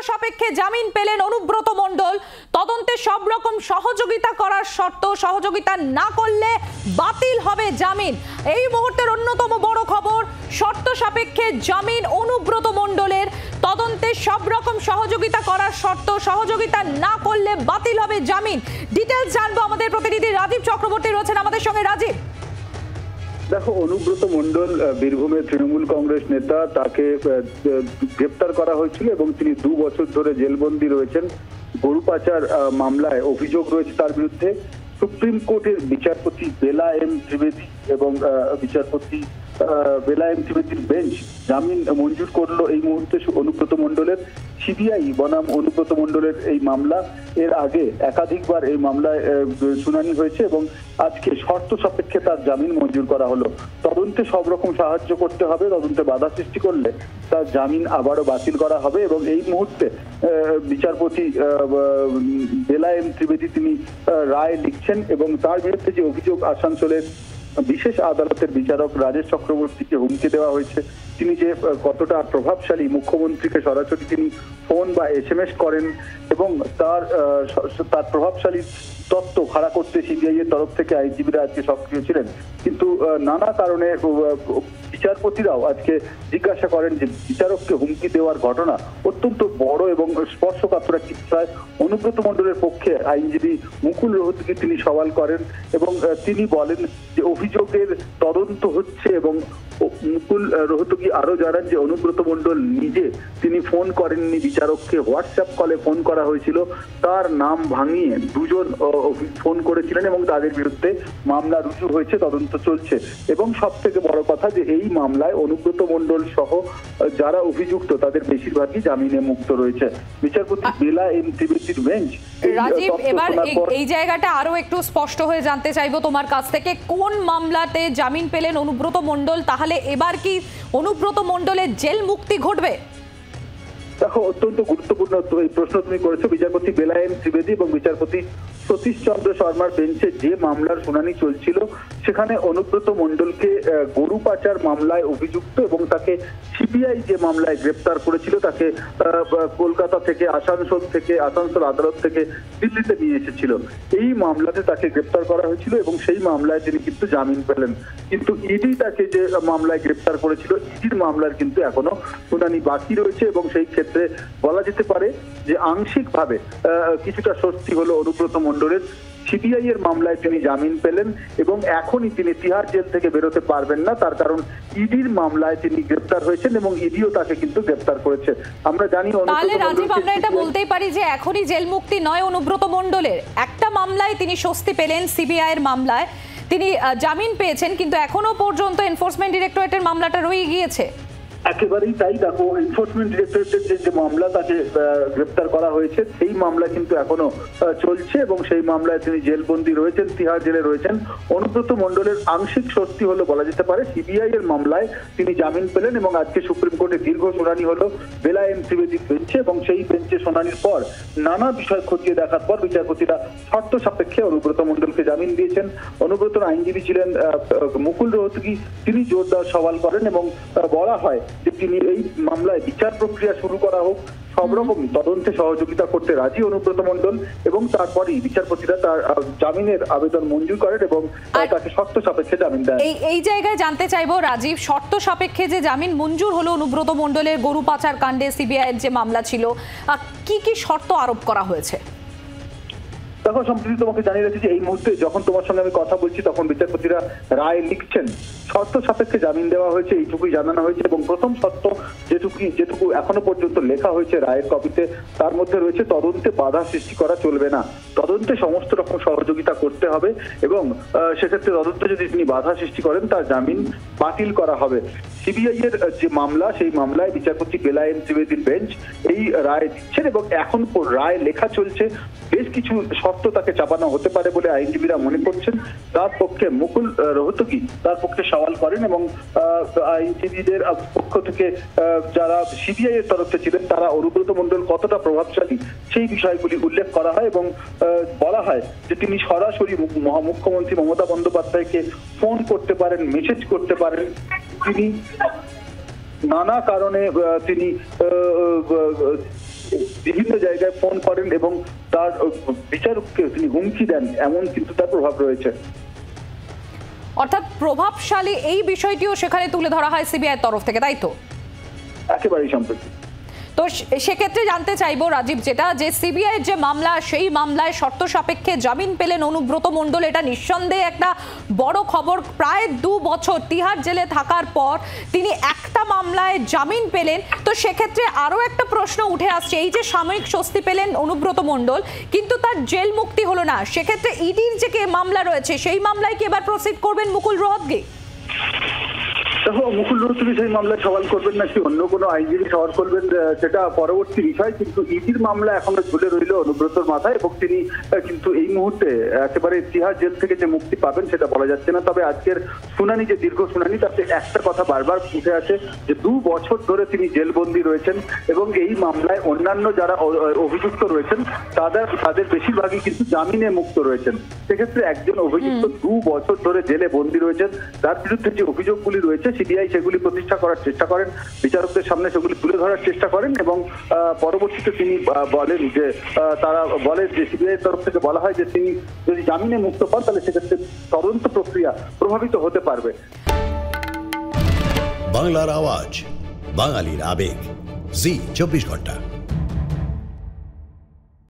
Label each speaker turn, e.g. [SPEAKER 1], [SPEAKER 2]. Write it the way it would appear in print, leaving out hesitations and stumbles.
[SPEAKER 1] সাপেক্ষে জামিন পেলেন অনুব্রত মণ্ডল। তদন্তে সব রকম সহযোগিতা করার শর্ত, সহযোগিতা না করলে বাতিল হবে জামিন। এই মুহূর্তের অন্যতম বড় খবর, শর্ত সাপেক্ষে জামিন অনুব্রত মণ্ডলের। তদন্তে সব রকম সহযোগিতা করার শর্ত, সহযোগিতা না করলে বাতিল হবে জামিন। ডিটেইলস জানবো, আমাদের প্রতিনিধি রাজীব চক্রবর্তী রয়েছেন আমাদের সঙ্গে। রাজীব,
[SPEAKER 2] দেখো, অনুব্রত মণ্ডল বীরভূমের তৃণমূল কংগ্রেস নেতা, তাকে গ্রেপ্তার করা হয়েছিল এবং তিনি 2 বছর ধরে জেলবন্দি রয়েছেন। গরু পাচার মামলায় অভিযোগ রয়েছে তার বিরুদ্ধে। সুপ্রিম কোর্টের বিচারপতি বেলা এম ত্রিবেদী এবং বিচারপতি বেলা এম ত্রিবেদীর বেঞ্চ জামিন মঞ্জুর করলো এই মুহূর্তে অনুব্রত মণ্ডলের। সিবিআই বনাম অনুব্রত মণ্ডলের এই মামলা, এর আগে একাধিকবার এই মামলায় শুনানি হয়েছে এবং আজকে শর্ত সাপেক্ষে তার জামিন মঞ্জুর করা হলো। তদন্তে সব রকম সাহায্য করতে হবে, তদন্তে বাধা সৃষ্টি করলে তার জামিন আবারও বাতিল করা হবে। এবং এই মুহূর্তে বিচারপতি বেলা এম ত্রিবেদী তিনি রায় লিখছেন এবং তার বিরুদ্ধে যে অভিযোগ আসানসোলের বিশেষ আদালতের বিচারক রাজেশ চক্রবর্তীকে হুমকি দেওয়া হয়েছে, তিনি যে কতটা প্রভাবশালী, মুখ্যমন্ত্রীকে সরাসরি তিনি ফোন বা SMS করেন এবং তার প্রভাবশালী তত্ত্ব খাড়া করতে সিবিআই এর তরফ থেকে আইনজীবীরা আজকে সক্রিয় ছিলেন। কিন্তু নানা কারণে বিচারপতিরাও আজকে জিজ্ঞাসা করেন যে বিচারককে হুমকি দেওয়ার ঘটনা অত্যন্ত বড় এবং স্পর্শকাতর একটি বিষয়। অনুব্রত মণ্ডলের পক্ষে আইনজীবী মুকুল রোহতগি তিনি সওয়াল করেন এবং তিনি বলেন যে অভিযোগের তদন্ত হচ্ছে এবং মুকুল রোহতগি আরো জানান যে অনুব্রত মণ্ডল নিজে তিনি ফোন করেননি বিচারককে, হোয়াটসঅ্যাপ কলে ফোন করা হয়েছিল। তার নাম ভাঙিয়ে 2 জন ফোন করেছিলেন এবং তাদের বিরুদ্ধে মামলা রুজু হয়েছে, তদন্ত চলছে। এবং সব থেকে বড় কথা যে এই মামলায় অনুব্রত মণ্ডল সহ যারা অভিযুক্ত তাদের বেশিরভাগই জামিনে মুক্ত রয়েছে। বিচারপতি বেলা এম ত্রিবেদীর বেঞ্চ।
[SPEAKER 1] রাজীব, এবার এই জায়গাটা আরো একটু স্পষ্ট হয়ে জানতে চাইবো তোমার কাছ থেকে, কোন মামলাতে জামিন পেলেন অনুব্রত মণ্ডল? তাহলে এবার কি অনুব্রত মণ্ডলের জেল মুক্তি ঘটবে?
[SPEAKER 2] দেখো, অত্যন্ত গুরুত্বপূর্ণ এই প্রশ্ন তুমি করেছো। বিচারপতি বেলা এম ত্রিবেদী এবং বিচারপতি সতীশ চন্দ্র শর্মার বেঞ্চে যে মামলার শুনানি চলছিল সেখানে অনুব্রত মণ্ডলকে গরু পাচার মামলায় অভিযুক্ত এবং তাকে সিবিআই যে মামলায় গ্রেপ্তার করেছিল, তাকে কলকাতা থেকে আসানসোল আদালত থেকে দিল্লিতে নিয়ে এসেছিল। এই মামলাতে তাকে গ্রেপ্তার করা হয়েছিল এবং সেই মামলায় তিনি কিন্তু জামিন পেলেন। কিন্তু ইডি তাকে যে মামলায় গ্রেপ্তার করেছিল, ইডির মামলার কিন্তু এখনো শুনানি বাকি রয়েছে এবং সেই ক্ষেত্রে বলা যেতে পারে যে আংশিকভাবে কিছুটা স্বস্তি হলো অনুব্রত মণ্ডলের। সিবিআই এর মামলায় তিনি জামিন পেলেন এবং এখনই তিনি তিহার জেল থেকে বেরোতে পারবেন না, তার কারণ ইডির মামলায় তিনি গ্রেপ্তার হয়েছেন এবং ইডিও তাকে কিন্তু গ্রেপ্তার করেছে। আমরা জানি
[SPEAKER 1] তাহলে রাজীব, আমরা এটা বলতেই পারি যে এখনই জেল মুক্তি নয় অনুব্রত মণ্ডলের। একটা মামলায় তিনি স্বস্তি পেলেন, সিবিআই এর মামলায় তিনি জামিন পেয়েছেন, কিন্তু এখনো পর্যন্ত এনফোর্সমেন্ট ডিরেক্টরেটের মামলাটা রয়ে গিয়েছে।
[SPEAKER 2] একেবারেই তাই। দেখো, এনফোর্সমেন্ট ডিরেক্টরেটের যে মামলা তাকে গ্রেপ্তার করা হয়েছে সেই মামলা কিন্তু এখনো চলছে এবং সেই মামলায় তিনি জেলবন্দি রয়েছেন, তিহার জেলে রয়েছেন। অনুব্রত মণ্ডলের আংশিক স্বস্তি হলো বলা যেতে পারে, সিবিআই এর মামলায় তিনি জামিন পেলেন এবং আজকে সুপ্রিম কোর্টে দীর্ঘ শুনানি হলো বেলা এম ত্রিবেদীর বেঞ্চে এবং সেই বেঞ্চে শুনানির পর নানা বিষয় খতিয়ে দেখার পর বিচারপতিরা শর্ত সাপেক্ষে অনুব্রত মণ্ডলকে জামিন দিয়েছেন। অনুব্রতর আইনজীবী ছিলেন মুকুল রোহতগি, তিনি জোরদার সওয়াল করেন এবং বলা হয় যে তিনি এই মামলায় বিচার প্রক্রিয়া শুরু করা হোক, সব রকম তদন্তে সহযোগিতা করতে রাজি অনুব্রত মণ্ডল এবং তারপরেই বিচারপতিরা তার জামিনের আবেদন মঞ্জুর করেন এবং তাকে শর্ত সাপেক্ষে জামিন দেন।
[SPEAKER 1] এই জায়গায় জানতে চাইবো রাজীব, শর্ত সাপেক্ষে যে জামিন মঞ্জুর হলো অনুব্রত মণ্ডলের গরু পাচার কাণ্ডে সিবিআই এর যে মামলা ছিল, কি কি শর্ত আরোপ করা হয়েছে?
[SPEAKER 2] দেখো, সম্প্রতি তোমাকে জানিয়ে রাখছি যে এই মুহূর্তে যখন তোমার সঙ্গে আমি কথা বলছি তখন বিচারপতিরা রায় লিখছেন। শর্ত সাপেক্ষে জামিন দেওয়া হয়েছে এইটুকুই জানানো হয়েছে এবং প্রথম শর্ত যেটুকু এখনো পর্যন্ত লেখা হয়েছে রায়ের কপিতে, তার মধ্যে রয়েছে তদন্তে বাধা সৃষ্টি করা চলবে না, তদন্তে সমস্ত রকম সহযোগিতা করতে হবে এবং সেক্ষেত্রে তদন্তে যদি তিনি বাধা সৃষ্টি করেন তার জামিন বাতিল করা হবে। সিবিআই এর যে মামলা, সেই মামলায় বিচারপতি বেলা এম ত্রিবেদীর বেঞ্চ এই রায় দিচ্ছেন এবং এখন রায় লেখা চলছে। বেশ কিছু শর্ত তাকে চাপানো হতে পারে বলে আইনজীবীরা মনে করছেন। তার পক্ষে মুকুল রোহতগি তার পক্ষে সওয়াল করেন এবং আইনজীবীদের পক্ষ থেকে যারা সিবিআই এর তরফে ছিলেন তারা অনুব্রত মণ্ডল কতটা প্রভাবশালী সেই বিষয়গুলি উল্লেখ করা হয় এবং বলা হয় যে তিনি সরাসরি মুখ্যমন্ত্রী মমতা বন্দ্যোপাধ্যায়কে ফোন করতে পারেন, মেসেজ করতে পারেন। তিনি নানা কারণে তিনি বিভিন্ন জায়গায় ফোন করেন এবং তার বিচারককে তিনি হুমকি দেন, এমন কিন্তু তার প্রভাব রয়েছে।
[SPEAKER 1] অর্থাৎ প্রভাবশালী এই বিষয়টিও সেখানে তুলে ধরা হয় সিবিআই তরফ থেকে, তাই তো?
[SPEAKER 2] একেবারেই সম্প্রতি।
[SPEAKER 1] তো সেক্ষেত্রে জানতে চাইবো রাজীব, যেটা যে সিবিআই যে মামলা, সেই মামলায় শর্ত সাপেক্ষে জামিন পেলেন অনুব্রত মণ্ডল, এটা নিঃসন্দেহে একটা বড় খবর। প্রায় 2 বছর তিহার জেলে থাকার পর তিনি একটা মামলায় জামিন পেলেন। তো সেক্ষেত্রে আরো একটা প্রশ্ন উঠে আসছে, এই যে সাময়িক স্বস্তি পেলেন অনুব্রত মণ্ডল, কিন্তু তার জেল মুক্তি হলো না, সেক্ষেত্রে ইডির যে মামলা রয়েছে সেই মামলায় কি এবার প্রসিড করবেন মুকুল রোহতগি?
[SPEAKER 2] দেখো, মুকুল রোহতগি সেই মামলায় সওয়াল করবেন নাকি অন্য কোনো আইনজীবী সওয়াল করবেন সেটা পরবর্তী বিষয়, কিন্তু ইডির মামলা এখনো ঝুলে রইল অনুব্রতর মাথায় এবং তিনি কিন্তু এই মুহূর্তে একেবারে তিহার জেল থেকে যে মুক্তি পাবেন সেটা বলা যাচ্ছে না। তবে আজকের শুনানি, যে দীর্ঘ শুনানি, তাতে একটা কথা বারবার উঠে আসে যে 2 বছর ধরে তিনি জেলবন্দি রয়েছেন এবং এই মামলায় অন্যান্য যারা অভিযুক্ত রয়েছেন তাদের বেশিরভাগই কিন্তু জামিনে মুক্ত রয়েছেন। সেক্ষেত্রে একজন অভিযুক্ত 2 বছর ধরে জেলে বন্দী রয়েছেন, তার বিরুদ্ধে যে অভিযোগগুলি রয়েছে সিবিআই সেগুলি প্রতিষ্ঠা করার চেষ্টা করেন, বিচারকদের সামনে সেগুলি তুলে ধরার চেষ্টা করেন এবং পরবর্তীতে তিনি বলেন যে সিবিআই তরফ থেকে বলা হয় যে তিনি যদি জামিনে মুক্ত পান তাহলে সেক্ষেত্রে তদন্ত প্রক্রিয়া প্রভাবিত হতে পারবে।
[SPEAKER 3] বাংলার আওয়াজ, বাঙালির আবেগ, জি 24 ঘন্টা।